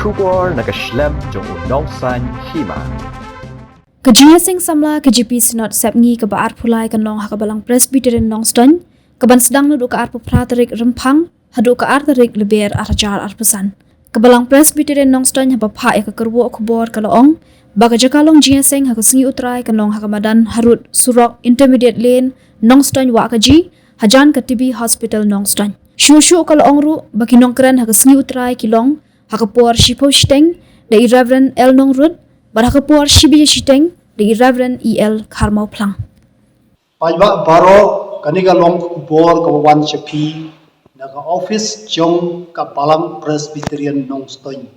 Shubor nakaslem jong unong san hima. Kajia sing samla KGP Sinot Sepngi ke baar pulai kanong hakabalang Presbyterian Nongston kaban sedang nudu ke arpu pratarik rempang hadu ke artarik leber arjar arpesan. Kabalang Presbyterian Nongston haba pa ya kekerwo kubor kaloong baga jakalong jia sing hakasengi utrai kanong hakamadan harut surok intermediate lane Nongston wa kaji hajan ke TB Hospital Nongston. Shushu kaloong ru bagi nongkran hakasengi utrai kilong hakapor shipo shteng da Reverend El Nongrud Barhakapur Shibija Shiteng di Reverend E.L. Karmau Plang. Pajba baro kaniga long bor kawan Shapi naga office jong kapalang Presbyterian Nongston.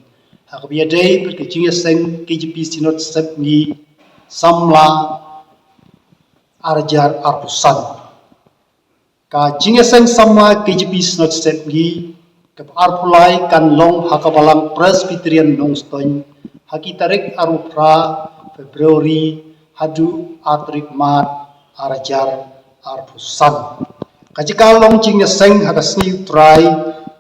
Hakabia day berkecingnya seng KGP Sinot Sepngi samla arjar arpusan. Ka jingnya seng sama KGP Sinot Sepngi kap arpulai kan long hakabalang Presbyterian Nongston. Haki tarik arupra Februari hadu atrik mat arajar arpusan. Kajika long jingnya seng hakasni try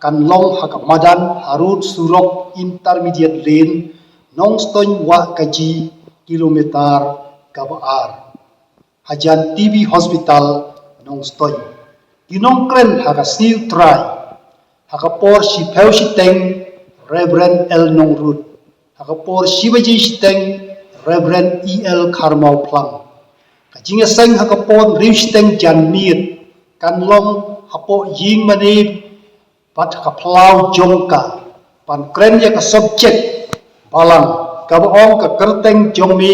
kan long hakamadan harut surok intermediate lane Nongston wa kaji kilometer kabaar. Hajan TB Hospital Nongston. Ginongkren hakasni try hakapor shipeu shiteng Reverend El Nongrud. Hakapor Shivaji Shiteng Reverend E.L. Karmau Plang. Kajingnya seng hakapor riu shiteng janmir kan long hapo ying manib pat hakaplau jongka pan kren ya ka subject balang kabaong ka kerteng jongmi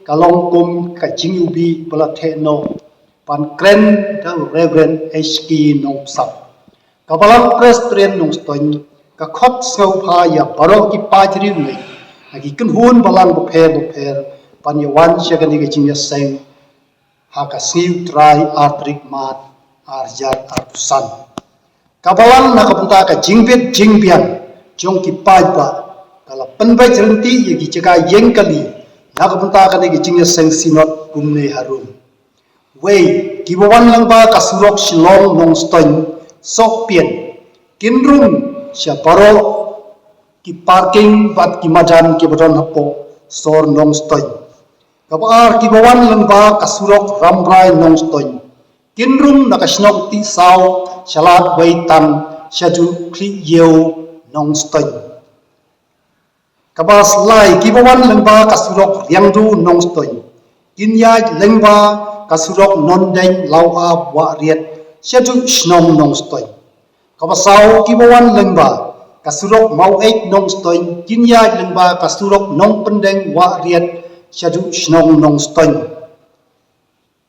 kalong kum kajing ubi balatheno pan kren da Reverend H.K. Nongsap. Kabalang Presbyterian Nongston ka khot skau pha ya barok ki pajri ngai Agi kenhun balang buper panyawan siya kani kajingnya seng hakasiw try artrik mat arjar arpusan. Kabalang nakapunta ka jingbet jingbian jong kipaj ba kala penbay jerenti yagi jaga yeng kali nakapunta kani kajingnya seng Sinot gumne harum. Wei kibawan lang ba kasurok Shillong Nongston sok pian kinrum siya baro ki parking bat ki majan ki badon hapo sor Nongston. Kabaar ki bawan lengba kasurok Rambrai Nongston. Kinrum nakasnok ti saw salat waitang syadu kli yeo Nongston. Kabas lai ki bawan lengba kasurok Riangdu Nongston. Kinyaj lengba kasurok Nondeng Lawa wa riet syadu snong Nongston. Kabasaw ki bawan lengba kasurok mau ek Nongston kinya lengba kasurok nong pendeng wa riat syadu snong Nongston.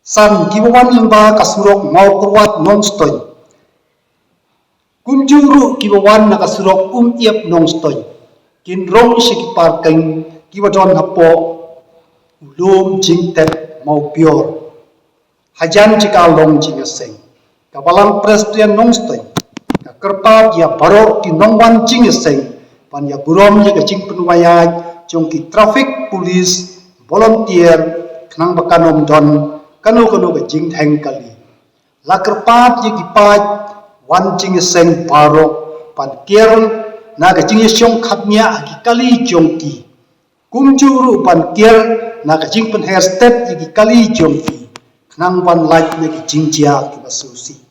San kibawan lengba kasurok mau kurwat Nongston. Kumjuru kibawan na kasurok iep Nongston. Kinrong sikipar keng kibadon hapo ulum jingtet mau pior. Hajan jika long jingaseng. Kabalang Presbyterian Nongston. Kerpat ya baro ki nongwan jingeseng pan ya burom ya kecing penuayaj jong ki traffic police volunteer knang bakanom don kanu ke jing theng kali la kerpat ya ki paj wan jingeseng baro pan kier na kecing yong khatnya ki kali jong ki kumjuru pan kier na kecing pen hair step ya ki kali jong ki knang wan light ya ki jingjia ki basusi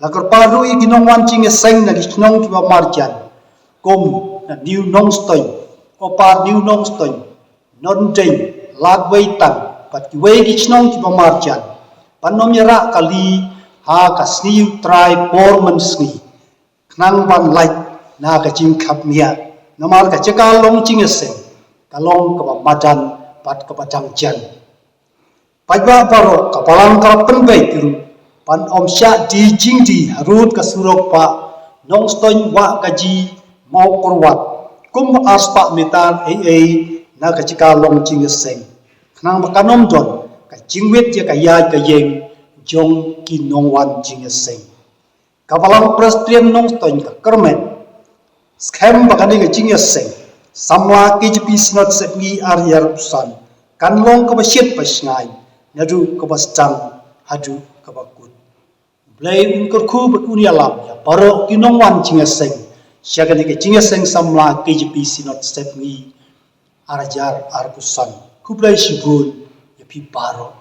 Lakar paru i ginong wancing seng na gisnong kiba marjan. Kom na New Nongston. Opar New Nongston. Nondeng. Lagwaitan. Pat kiway gisnong kiba marjan. Panom yara kali ha kasniw try porman sngi. Knang wan light na kajing kapmiya. Namar kajakalong ching seng. Kalong kaba madan pat kaba jangjan. Pajba baro kapalang karapen bay tiru. Pan om sya di jing di harut kasurok pa Nongston wa kaji mau kurwat kum aspa metar na kajika long jing seng knang bakanom don ka jingwet ya kaya kayeng jong ki nongwan jing seng kabalang Presbyterian Nongston ka kermen scam bakani ka jing seng samwa KGP Sinot Sepngi arya rusan kan long ka basyet pasngai nadu ka bastang hadu ka bakut Blay unkur ku berunia lam ya baro kinong wan jinga seng siya kani ke jinga seng samla KGP Sinod step ni arajar arpusan kublai shibun yapi baro